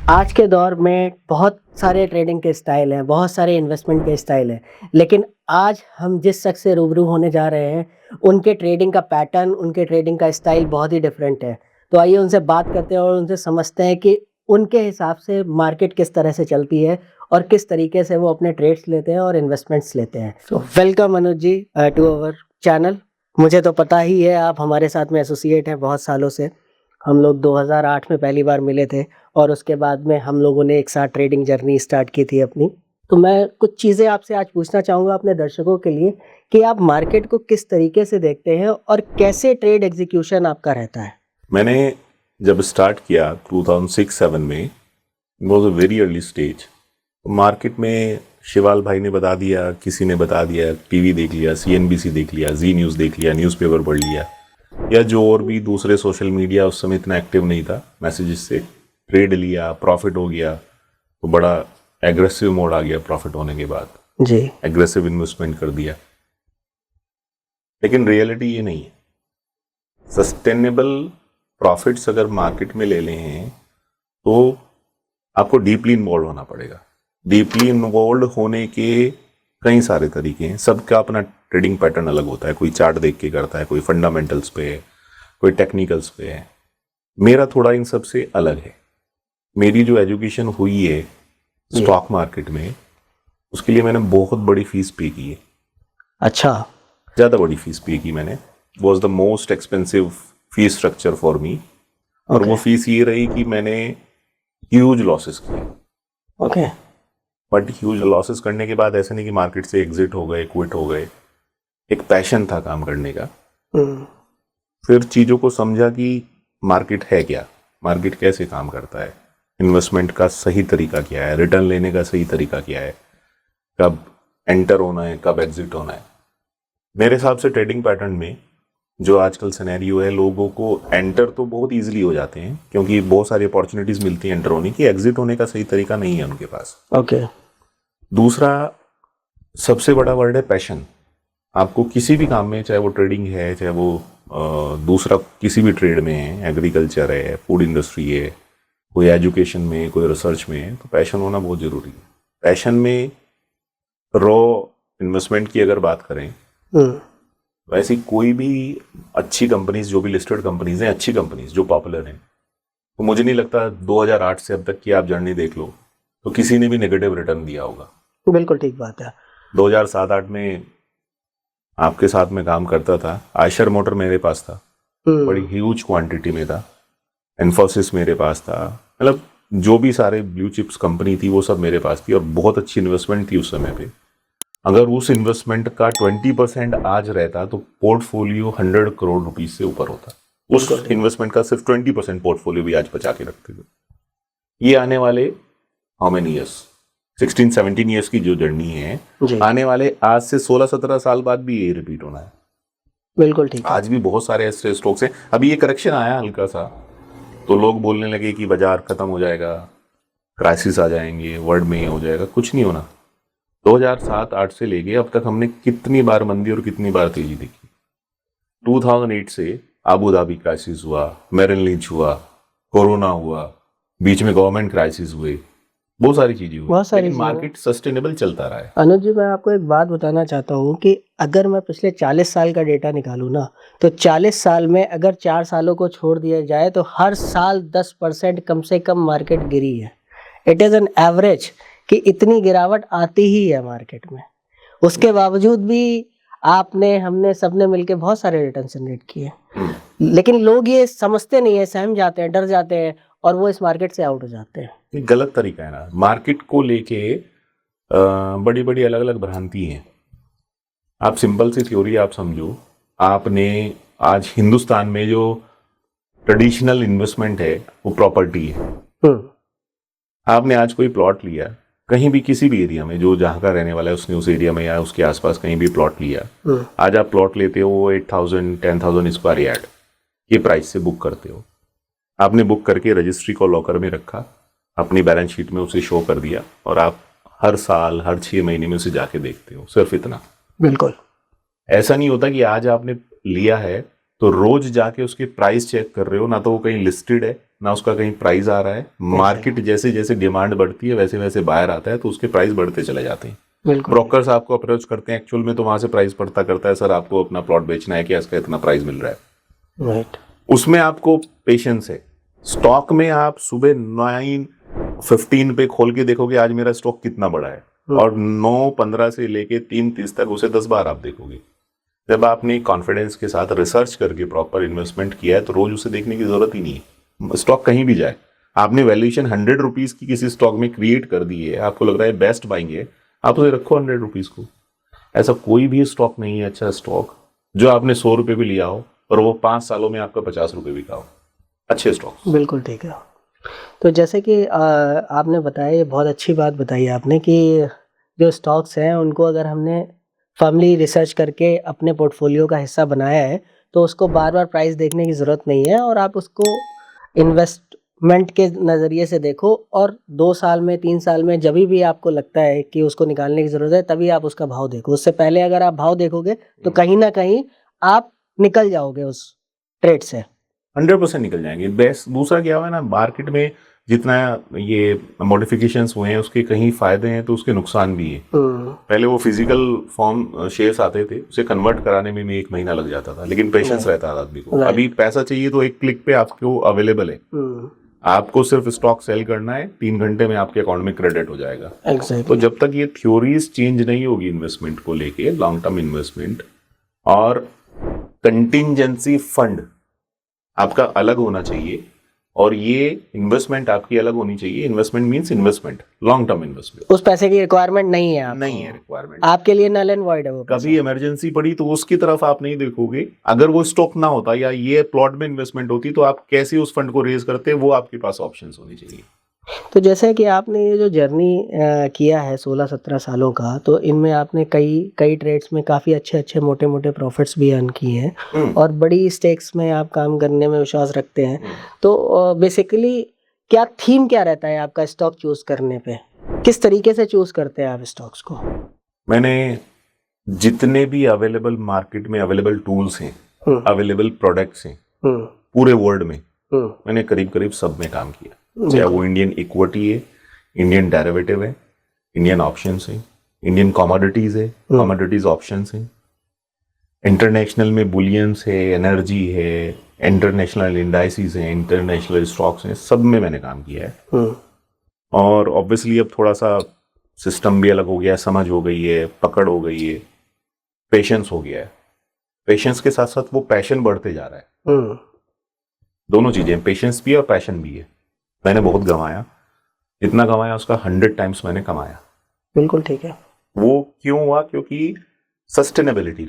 आज के दौर में बहुत सारे ट्रेडिंग के स्टाइल हैं, बहुत सारे इन्वेस्टमेंट के स्टाइल हैं, लेकिन आज हम जिस शख्स से रूबरू होने जा रहे हैं, उनके ट्रेडिंग का पैटर्न, उनके ट्रेडिंग का स्टाइल बहुत ही डिफरेंट है। तो आइए उनसे बात करते हैं और उनसे समझते हैं कि उनके हिसाब से मार्केट किस तरह से चलती है और किस तरीके से वो अपने ट्रेड्स लेते हैं और इन्वेस्टमेंट्स लेते हैं। तो welcome Anuj ji to our channel. मुझे तो पता ही है आप हमारे साथ में एसोसिएट हैं बहुत सालों से। हम लोग 2008 में पहली बार मिले थे और उसके बाद में हम लोगों ने एक साथ ट्रेडिंग जर्नी स्टार्ट की थी अपनी। तो मैं कुछ चीज़ें आपसे आज पूछना चाहूँगा अपने दर्शकों के लिए कि आप मार्केट को किस तरीके से देखते हैं और कैसे ट्रेड एग्जीक्यूशन आपका रहता है? मैंने जब स्टार्ट किया 2006-7 में, was a very early stage. Market में शिवाल भाई ने बता दिया, किसी ने बता दिया, टीवी देख लिया, CNBC देख लिया, जी न्यूज़ देख लिया, न्यूज़पेपर पढ़ लिया, या जो और भी दूसरे सोशल मीडिया उस समय इतना एक्टिव नहीं था, मैसेजेस से ट्रेड लिया, प्रॉफिट हो गया, तो बड़ा एग्रेसिव मोड आ गया प्रॉफिट होने के बाद, जी। एग्रेसिव इन्वेस्टमेंट कर दिया। लेकिन रियलिटी ये नहीं है। सस्टेनेबल प्रॉफिट्स अगर मार्केट में ले लें हैं तो आपको डीपली इन्वॉल्व होना पड़ेगा। डीपली इन्वॉल्व होने के कई सारे तरीके हैं, सबका अपना ट्रेडिंग पैटर्न अलग होता है। कोई चार्ट देख के करता है, कोई फंडामेंटल्स पे है, कोई टेक्निकल्स पे है। मेरा थोड़ा इन सब से अलग है। मेरी जो एजुकेशन हुई है स्टॉक मार्केट में, उसके लिए मैंने बहुत बड़ी फीस पे की है। अच्छा। ज़्यादा बड़ी फीस पे की मैंने। Was the most expensive fees structure for me. और वो फीस ये रही कि मैंने ह्यूज लॉसेस किए। ओके। बट ह्यूज लॉसेस करने के बाद ऐसा नहीं कि मार्केट से एग्जिट हो गए, क्विट हो गए। एक पैशन था काम करने का। फिर चीज़ों को समझा कि मार्केट है क्या, मार्केट कैसे काम करता है, इन्वेस्टमेंट का सही तरीका क्या है, रिटर्न लेने का सही तरीका क्या है, कब एंटर होना है, कब एग्जिट होना है। मेरे हिसाब से ट्रेडिंग पैटर्न में जो आजकल सिनेरियो है, लोगों को एंटर तो बहुत इजीली हो जाते हैं क्योंकि बहुत सारी अपॉर्चुनिटीज मिलती हैं एंटर होने की। एग्जिट होने का सही तरीका नहीं है उनके पास। ओके। दूसरा सबसे बड़ा वर्ड है पैशन। आपको किसी भी काम में, चाहे वो ट्रेडिंग है, चाहे वो दूसरा किसी भी ट्रेड में है, एग्रीकल्चर है, फूड इंडस्ट्री है, कोई एजुकेशन में, कोई रिसर्च में है, तो पैशन होना बहुत ज़रूरी है। पैशन में रॉ इन्वेस्टमेंट की अगर बात करें, वैसे कोई भी अच्छी कंपनीज, जो भी लिस्टेड कंपनीज हैं, अच्छी कंपनीज जो पॉपुलर हैं, तो मुझे नहीं लगता 2008 से अब तक की आप जर्नी देख लो तो किसी ने भी नेगेटिव रिटर्न दिया होगा। बिल्कुल ठीक बात है। 2007-8 में आपके साथ में काम करता था, आयशर मोटर मेरे पास था, बड़ी ह्यूज क्वांटिटी में था। इन्फोसिस मेरे पास था, मतलब जो भी सारे ब्लू चिप्स कंपनी थी वो सब मेरे पास थी और बहुत अच्छी इन्वेस्टमेंट थी उस समय पे। अगर उस इन्वेस्टमेंट का 20% आज रहता तो पोर्टफोलियो 100 करोड़ रुपीज से ऊपर होता। उस इन्वेस्टमेंट का सिर्फ 20% पोर्टफोलियो भी आज बचा के रखते थे। ये आने वाले हाउ मेनी ईयर्स, 16-17 ईयर्स की जो जर्नी है, आने वाले आज से 16-17 साल बाद भी ये रिपीट होना है। बिल्कुल ठीक। आज भी बहुत सारे ऐसे स्टॉक्स हैं। अभी ये करेक्शन आया हल्का सा, तो लोग बोलने लगे कि बाजार खत्म हो जाएगा, क्राइसिस आ जाएंगे, वर्ल्ड में ये हो जाएगा। कुछ नहीं होना। 2007-8 से लेके अब तक हमने कितनी बार मंदी और कितनी बार तेजी देखी। 2008 से आबू धाबी क्राइसिस हुआ, मेरिल लिंच हुआ, कोरोना हुआ, बीच में गवर्नमेंट क्राइसिस हुए, बहुत सारी चीजें हुई, लेकिन मार्केट सस्टेनेबल चलता रहा है। अनुज जी, मैं आपको एक बात बताना चाहता हूँ कि अगर मैं पिछले 40 साल का डेटा निकालूँ ना, तो 40 साल में अगर 4 सालों को छोड़ दिया जाए तो हर साल 10% कम से कम मार्केट गिरी है। इट इज़ एन एवरेज कि इतनी गिरावट आती ही है मार्केट में। उसके बावजूद भी आपने, हमने, सबने मिलके बहुत सारे रिटर्न जनरेट किए, लेकिन लोग ये समझते नहीं है, सहम जाते हैं, डर जाते हैं और वो इस मार्केट से आउट हो जाते हैं। गलत तरीका है ना। मार्केट को लेके बड़ी बड़ी अलग अलग भ्रांति हैं। आप सिंपल सी थ्योरी आप समझो। आपने आज हिंदुस्तान में जो ट्रेडिशनल इन्वेस्टमेंट है वो प्रॉपर्टी है। आपने आज कोई प्लॉट लिया कहीं भी, किसी भी एरिया में, जो जहाँ का रहने वाला है उसने उस एरिया में या उसके आसपास कहीं भी प्लॉट लिया, आज आप प्लॉट लेते हो 8,000-10,000 स्क्वायर यार्ड ये प्राइस से बुक करते हो। आपने बुक करके रजिस्ट्री को लॉकर में रखा, अपनी बैलेंस शीट में उसे शो कर दिया और आप हर साल, हर 6 महीने में उसे जाके देखते हो, सिर्फ इतना। बिल्कुल। ऐसा नहीं होता कि आज आपने लिया है तो रोज जाके उसके प्राइस चेक कर रहे हो, ना तो वो कहीं लिस्टेड है ना उसका कहीं प्राइस आ रहा है। मार्केट जैसे जैसे डिमांड बढ़ती है वैसे वैसे बाहर आता है, तो उसके प्राइस बढ़ते चले जाते हैं। बिल्कुल। ब्रोकर्स आपको अप्रोच करते हैं एक्चुअल में, तो वहां से प्राइस पड़ता करता है, सर आपको अपना प्लॉट बेचना है, क्या इसका इतना प्राइस मिल रहा है। राइट। उसमें आपको पेशेंस है। स्टॉक में आप सुबह 9:15 पे खोल के देखोगे आज मेरा स्टॉक कितना बड़ा है, और 9:15 से लेके 3:30 तक उसे 10 बार आप देखोगे। जब आपने कॉन्फिडेंस के साथ रिसर्च करके प्रॉपर इन्वेस्टमेंट किया है तो रोज उसे देखने की जरूरत ही नहीं है। स्टॉक कहीं भी जाए, आपने वैल्यूएशन 100 रुपीज की किसी स्टॉक में क्रिएट कर दी है, आपको लग रहा है बेस्ट बाइंग है, आप उसे रखो 100 रुपीज को। ऐसा कोई भी स्टॉक नहीं है अच्छा स्टॉक जो आपने 100 रुपए भी लिया हो और वो 5 सालों में आपका 50 रुपए बिका हो। अच्छे स्टॉक्स। बिल्कुल ठीक है। तो जैसे कि आपने बताया, ये बहुत अच्छी बात बताई आपने कि जो स्टॉक्स हैं उनको अगर हमने फर्मली रिसर्च करके अपने पोर्टफोलियो का हिस्सा बनाया है तो उसको बार बार प्राइस देखने की ज़रूरत नहीं है, और आप उसको इन्वेस्टमेंट के नज़रिए से देखो, और 2 साल में 3 साल में जब भी आपको लगता है कि उसको निकालने की ज़रूरत है तभी आप उसका भाव देखो। उससे पहले अगर आप भाव देखोगे तो कहीं ना कहीं आप निकल जाओगे उस ट्रेड से। 100% निकल जाएंगे। बेस्ट दूसरा क्या हुआ है ना, मार्केट में जितना ये मॉडिफिकेशंस हुए हैं उसके कहीं फायदे हैं तो उसके नुकसान भी हैं। पहले वो फिजिकल फॉर्म शेयर्स आते थे, उसे कन्वर्ट कराने में 1 महीना लग जाता था, लेकिन पेशेंस रहता था आदमी को। अभी पैसा चाहिए तो एक क्लिक पे आपको अवेलेबल है। आपको सिर्फ स्टॉक सेल करना है, 3 घंटे में आपके अकाउंट में क्रेडिट हो जाएगा। Exactly. तो जब तक ये थ्योरीज चेंज नहीं होगी इन्वेस्टमेंट को लेके, लॉन्ग टर्म इन्वेस्टमेंट और कंटिंजेंसी फंड आपका अलग होना चाहिए, और ये इन्वेस्टमेंट आपकी अलग होनी चाहिए। Investment means investment, long term investment. उस पैसे की रिक्वायरमेंट नहीं है आपको। नहीं है रिक्वायरमेंट आपके लिए नल एंड वॉइड है वो पैसा। कभी इमरजेंसी पड़ी तो उसकी तरफ आप नहीं देखोगे। अगर वो स्टॉक ना होता या ये प्लॉट में इन्वेस्टमेंट होती तो आप कैसे उस फंड को रेज करते, वो आपके पास ऑप्शंस होनी चाहिए। तो जैसे कि आपने ये जो जर्नी किया है 16-17 सालों का, तो इनमें आपने कई ट्रेड्स में काफ़ी अच्छे मोटे प्रॉफिट्स भी अर्न किए हैं, और बड़ी स्टेक्स में आप काम करने में विश्वास रखते हैं। तो बेसिकली क्या थीम क्या रहता है आपका स्टॉक चूज करने पे? किस तरीके से चूज करते हैं आप स्टॉक्स को? मैंने जितने भी अवेलेबल मार्केट में अवेलेबल टूल्स हैं, अवेलेबल प्रोडक्ट्स हैं पूरे वर्ल्ड में, मैंने करीब करीब सब में काम किया। चाहे वो इंडियन इक्विटी है, इंडियन डेरिवेटिव है, इंडियन ऑप्शंस है, इंडियन कमोडिटीज है, कमोडिटीज ऑप्शंस है, इंटरनेशनल में बुलियंस है, एनर्जी है, इंटरनेशनल इंडाइसिस है, इंटरनेशनल स्टॉक्स हैं, सब में मैंने काम किया है। और ऑब्वियसली अब थोड़ा सा सिस्टम भी अलग हो गया है, समझ हो गई है, पकड़ हो गई है, पेशेंस हो गया है। पेशेंस के साथ साथ वो पैशन बढ़ते जा रहा है। दोनों चीजें, पेशेंस भी है और पैशन भी है। मैंने बहुत गंवाया, जितना गंवाया उसका 100 टाइम्स मैंने कमाया। बिल्कुल ठीक है। वो क्यों हुआ? क्योंकि सस्टेनेबिलिटी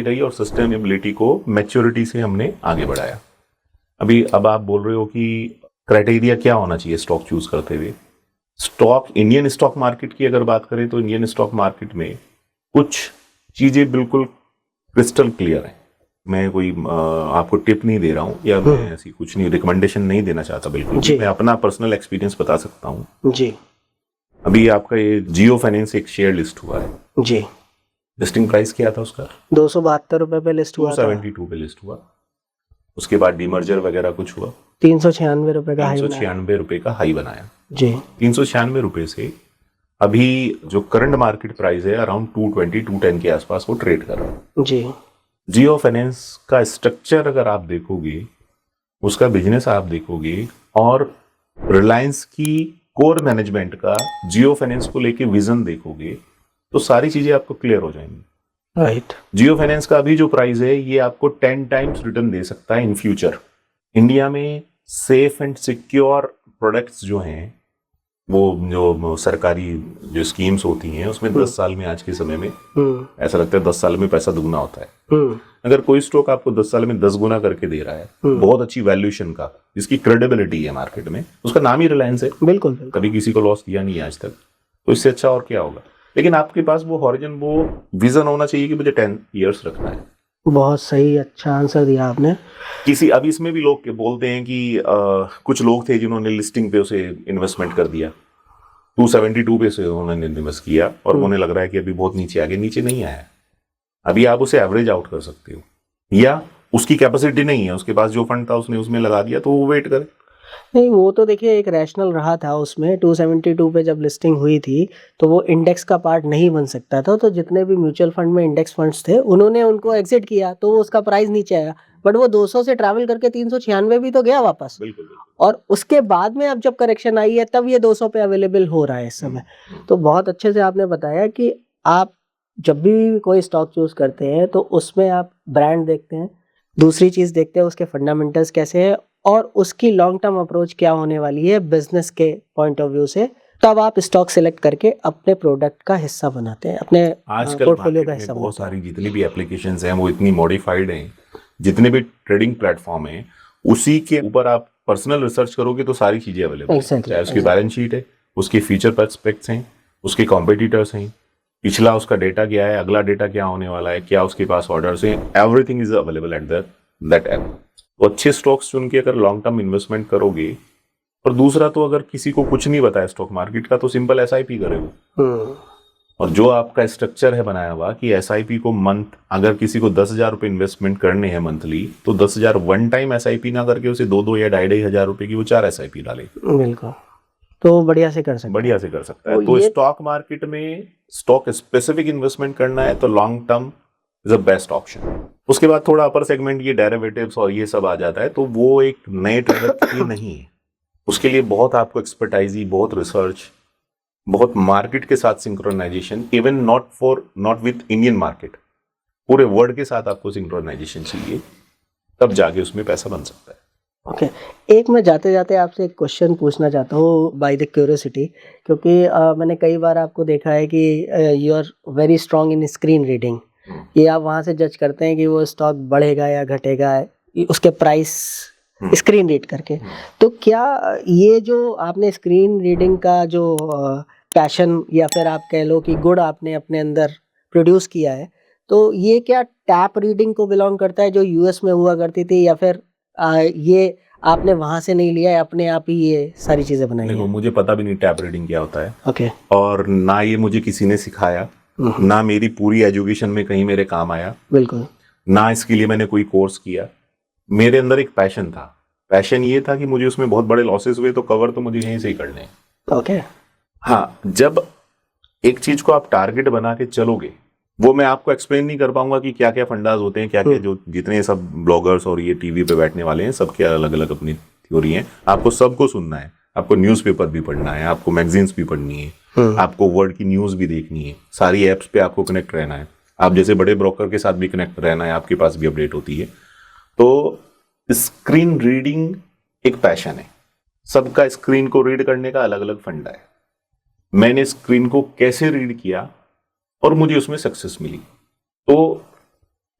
रही और सस्टेनेबिलिटी को मैच्योरिटी से हमने आगे बढ़ाया। अब आप बोल रहे हो कि क्राइटेरिया क्या होना चाहिए स्टॉक चूज करते हुए। इंडियन स्टॉक मार्केट की अगर बात करें तो इंडियन स्टॉक मार्केट में कुछ चीजें बिल्कुल क्रिस्टल क्लियर हैं। मैं कोई आपको टिप नहीं दे रहा हूँ, या मैं ऐसी कुछ नहीं रिकमेंडेशन नहीं देना चाहता, बिल्कुल मैं अपना पर्सनल एक्सपीरियंस बता सकता हूँ जी। अभी आपका ये जियो फाइनेंस एक शेयर लिस्ट हुआ है जी। लिस्टिंग प्राइस क्या था उसका? 272 रुपए पे लिस्ट हुआ था। 272 पे लिस्ट हुआ। उसके बाद डीमर्जर वगैरह कुछ हुआ, 396 रुपए का हाई बनाया। 396 रुपए का हाई बनाया जी। 396 रुपए से अभी जो करंट मार्केट प्राइस है अराउंड 220-210 के आसपास वो ट्रेड कर रहा है। जी। जियो फाइनेंस का स्ट्रक्चर अगर आप देखोगे, उसका बिजनेस आप देखोगे, और रिलायंस की कोर मैनेजमेंट का जियो फाइनेंस को लेके विजन देखोगे, तो सारी चीजें आपको क्लियर हो जाएंगी। राइट। जियो फाइनेंस का अभी जो प्राइस है ये आपको 10 टाइम्स रिटर्न दे सकता है इन फ्यूचर। इंडिया में सेफ एंड सिक्योर प्रोडक्ट्स जो हैं, वो जो सरकारी जो स्कीम्स होती हैं उसमें 10 साल में, आज के समय में ऐसा लगता है 10 साल में पैसा दुगना होता है। अगर कोई स्टॉक आपको 10 साल में 10 गुना करके दे रहा है, बहुत अच्छी वैल्यूएशन का, जिसकी क्रेडिबिलिटी है मार्केट में, उसका नाम ही रिलायंस है। बिल्कुल। कभी किसी को लॉस दिया नहीं आज तक, तो इससे अच्छा और क्या होगा। लेकिन आपके पास वो हॉरिजन, वो विजन होना चाहिए कि मुझे 10 ईयर्स रखना है। बहुत सही, अच्छा आंसर दिया आपने। अभी इसमें भी लोग बोलते हैं कि कुछ लोग थे जिन्होंने लिस्टिंग पे उसे इन्वेस्टमेंट कर दिया, 272 पे से उन्होंने इन्वेस्ट किया और उन्हें लग रहा है कि अभी बहुत नीचे आ गया। नीचे नहीं आया, अभी आप उसे एवरेज आउट कर सकते हो। या उसकी कैपेसिटी नहीं है, उसके पास जो फंड था उसने उसमें लगा दिया, तो वो वेट करे। नहीं, वो तो देखिए एक रैशनल रहा था उसमें 272 पे जब लिस्टिंग हुई थी, तो वो इंडेक्स का पार्ट नहीं बन सकता था, तो जितने भी म्यूचुअल फंड में इंडेक्स फंड्स थे, उन्होंने उनको एग्ज़िट किया, तो वो उसका प्राइस नीचे आया। बट वो 200 से ट्रैवल करके 396 भी तो गया वापस, बिल्कुल, बिल्कुल। और उसके बाद में अब जब करेक्शन आई है, तब ये 200 पे अवेलेबल हो रहा है इस समय। तो बहुत अच्छे से आपने बताया कि आप जब भी कोई स्टॉक चूज़ करते हैं, तो उसमें आप ब्रांड देखते हैं, दूसरी चीज़ देखते हैं उसके फंडामेंटल्स कैसे हैं और उसकी लॉन्ग टर्म अप्रोच क्या होने वाली है बिज़नेस के पॉइंट ऑफ व्यू से, तब आप स्टॉक सेलेक्ट करके अपने प्रोडक्ट का हिस्सा बनाते हैं, अपने आजकल पोर्टफोलियो का मार्केट हिस्सा में बहुत बनाते हैं। सारी जितनी भी एप्लीकेशंस हैं वो इतनी मॉडिफाइड हैं, जितने भी ट्रेडिंग प्लेटफॉर्म हैं उसी के ऊपर आप पर्सनल रिसर्च करोगे तो सारी चीजें अवेलेबल हैं। Exactly, चाहे उसकी exactly. बैलेंस शीट है, उसके फीचर पर्सपेक्ट्स हैं, उसके कॉम्पिटिटर्स हैं, पिछला उसका डेटा क्या है, अगला डेटा क्या होने वाला है, क्या उसके पास ऑर्डर्स हैं, everything is available at that app. तो अच्छे स्टॉक्स चुन के अगर लॉन्ग टर्म इन्वेस्टमेंट करोगे, और दूसरा तो अगर किसी को कुछ नहीं पता है स्टॉक मार्केट का, तो सिंपल एसआईपी करेगा। और जो आपका स्ट्रक्चर है बनाया हुआ कि एसआईपी को मंथ, अगर किसी को 10,000 रुपये इन्वेस्टमेंट करने हैं मंथली, तो 10,000 वन टाइम एसआईपी ना करके उसे 2-2 या 2,500 रुपए की वो 4 एसआईपी डाले, बिल्कुल, तो बढ़िया से कर सकते हैं। बढ़िया से कर सकता है। तो तो ये स्टॉक मार्केट में स्टॉक स्पेसिफिक इन्वेस्टमेंट करना है तो long term is a best option. उसके बाद थोड़ा अपर सेगमेंट ये डेरिवेटिव्स और ये सब आ जाता है, तो वो एक नए ट्रेडर के लिए नहीं है। उसके लिए बहुत आपको एक्सपर्टाइजी, बहुत रिसर्च, बहुत मार्केट के साथ synchronisation, even not with Indian market, पूरे वर्ल्ड के साथ आपको सिंक्रोनाइजेशन चाहिए, तब जाके उसमें पैसा बन सकता है। ओके, एक मैं जाते जाते आपसे एक क्वेश्चन पूछना चाहता हूँ बाय द क्यूरियोसिटी, क्योंकि मैंने कई बार आपको देखा है कि you are very strong in screen reading, कि आप वहाँ से जज करते हैं कि वो स्टॉक बढ़ेगा या घटेगा, उसके प्राइस स्क्रीन रीड करके। तो क्या ये जो आपने स्क्रीन रीडिंग का जो पैशन या फिर आप कह लो कि गुण आपने अपने अंदर प्रोड्यूस किया है, तो ये क्या टैप रीडिंग को बिलोंग करता है जो यूएस में हुआ करती थी, या फिर ये आपने वहाँ से नहीं लिया है, अपने आप ही ये सारी चीज़ें बनाई देखो, हैं? मुझे पता भी नहीं टैप रीडिंग क्या होता है, ओके, और ना ये मुझे किसी ने सिखाया, ना मेरी पूरी एजुकेशन में कहीं मेरे काम आया, बिल्कुल, ना इसके लिए मैंने कोई कोर्स किया। मेरे अंदर एक पैशन था, पैशन ये था कि मुझे उसमें बहुत बड़े लॉसेस हुए तो कवर तो मुझे यहीं से ही करने हैं। ओके, हाँ, जब एक चीज को आप टारगेट बना के चलोगे, वो मैं आपको एक्सप्लेन नहीं कर पाऊंगा कि क्या क्या फंडाज होते हैं, क्या क्या, जो जितने सब ब्लॉगर्स और ये टीवी पे बैठने वाले हैं सबके अलग अलग अपनी थ्योरी है। आपको सबको सुनना है, आपको न्यूज़पेपर भी पढ़ना है, आपको मैगजीन्स भी पढ़नी है, आपको वर्ल्ड की न्यूज़ भी देखनी है, सारी एप्स पे आपको कनेक्ट रहना है, आप जैसे बड़े ब्रोकर के साथ भी कनेक्ट रहना है, आपके पास भी अपडेट होती है। तो स्क्रीन रीडिंग एक पैशन है, सबका स्क्रीन को रीड करने का अलग अलग फंडा है। मैंने स्क्रीन को कैसे रीड किया और मुझे उसमें सक्सेस मिली, तो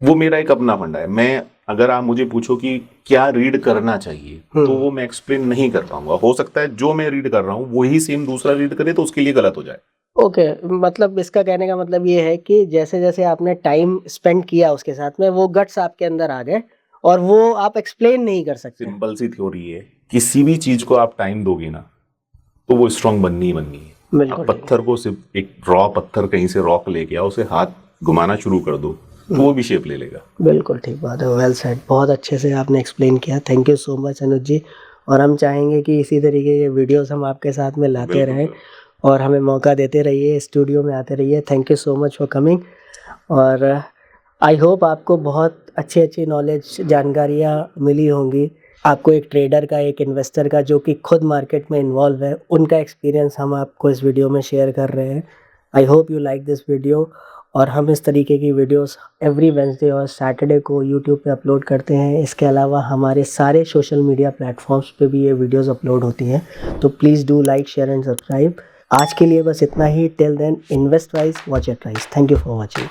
वो मेरा एक अपना फंडा है। मैं, अगर आप मुझे पूछो कि क्या रीड करना चाहिए, तो वो मैं एक्सप्लेन नहीं कर पाऊंगा। हो सकता है जो मैं रीड कर रहा हूँ वही सेम दूसरा रीड करे तो उसके लिए गलत हो जाए। ओके, मतलब इसका कहने का मतलब ये है कि जैसे-जैसे आपने टाइम स्पेंड किया उसके साथ में, वो गट्स आपके अंदर आ गए और वो आप एक्सप्लेन नहीं कर सकते। सिंपल सी थ्योरी है, किसी भी चीज को आप टाइम दोगे ना तो वो स्ट्रांग बननी ही बननी है। बिल्कुल आप पत्थर को, सिर्फ एक रॉ पत्थर कहीं से रॉक लेके आओ, उसे हाथ घुमाना शुरू कर दो तो वो भी शेप ले लेगा। बिल्कुल ठीक बात है, वेल सेड, बहुत अच्छे से आपने एक्सप्लेन किया। थैंक यू सो मच अनुज जी, और हम चाहेंगे कि इसी तरीके के वीडियोस हम आपके साथ में लाते बिल्कुल, रहें और हमें मौका देते रहिए, स्टूडियो में आते रहिए। Thank you so much for coming, और आई होप आपको बहुत अच्छी नॉलेज, जानकारियाँ मिली होंगी। आपको एक ट्रेडर का, एक इन्वेस्टर का जो कि खुद मार्केट में इन्वॉल्व है, उनका एक्सपीरियंस हम आपको इस वीडियो में शेयर कर रहे हैं। I hope you like this video, और हम इस तरीके की वीडियोस एवरी वेडनेसडे और सैटरडे को यूट्यूब पे अपलोड करते हैं। इसके अलावा हमारे सारे सोशल मीडिया प्लेटफॉर्म्स पे भी ये वीडियोस अपलोड होती हैं, तो please do like, share and subscribe. आज के लिए बस इतना ही। Till then, invest wise, watch it rise. Thank you for watching.